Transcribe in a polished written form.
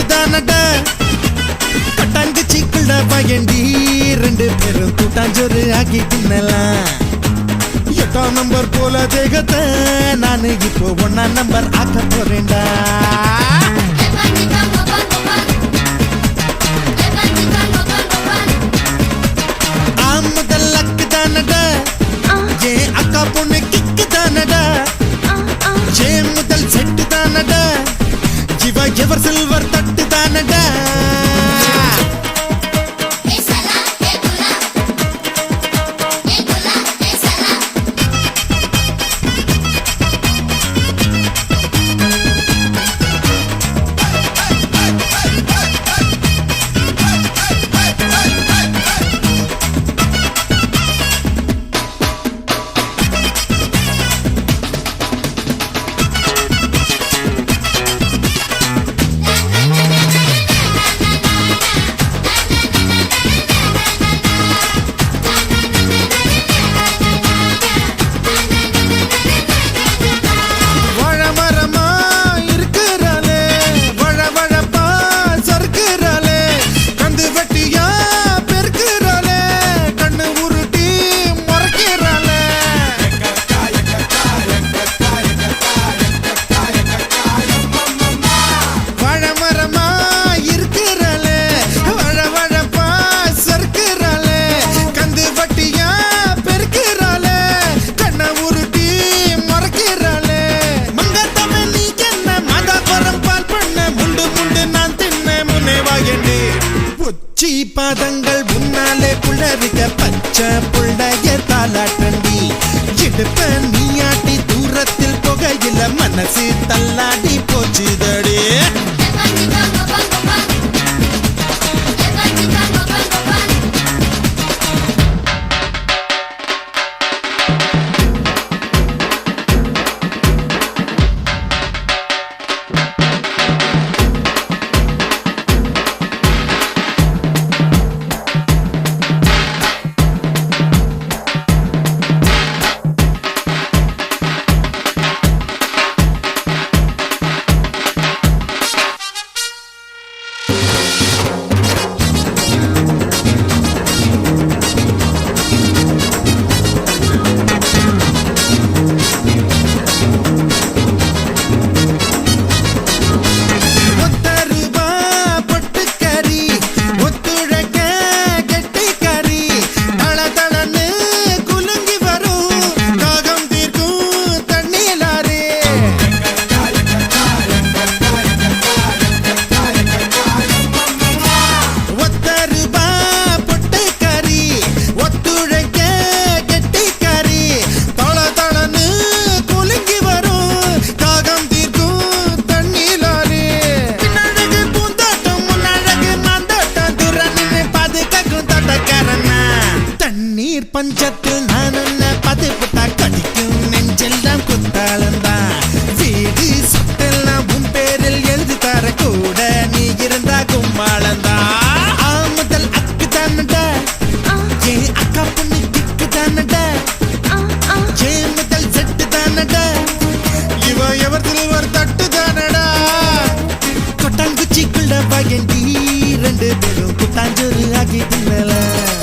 set தானடா கட்டாங்குச்சிக்குள்ள பயண்டி ரெண்டு பேரும் கூட்டாஞ்சோறு ஆக்கி தின்னலாம் 8ஆம் நம்பர் போல தேகத்தை நானு இப்போ 1ஆம் நம்பர் ஆக்க போறேன்டா அக்கா பொண்ணு கிக்கு தானடா ஜே முதல் செட்டு தானடா ஜீவா எவர் சில்வர் தட்டு தானடா பாதங்கள் முன்னாலே புள்ளரிக்க பச்சை புள்ளைய தாலாட்டண்டி இடுப்ப நீயாட்டி தூரத்தில் புகையில மனசு தள்ளாடி போச்சுதடி பஞ்சத்தில் நான் உன்னை பதிப்புட்டா கடிக்கும் நெஞ்செல்லாம் குத்தாளந்தா வீடு சுட்டெல்லாம் உன் பேரில் எழுதி தர கூட நீ இருந்தா கும்மாளந்தா முதல் அக்கு தானடா ஏன் அக்கா பொண்ணு திக்கு தானடா ஏன் முதல் செட்டு தானடா இவ எவர் சில்வர் தட்டு தானடா கொட்டாங்குச்சிக்குள்ள பயண்டி ரெண்டு பேரும் கூட்டாஞ்சோறு ஆக்கி தின்னலாம்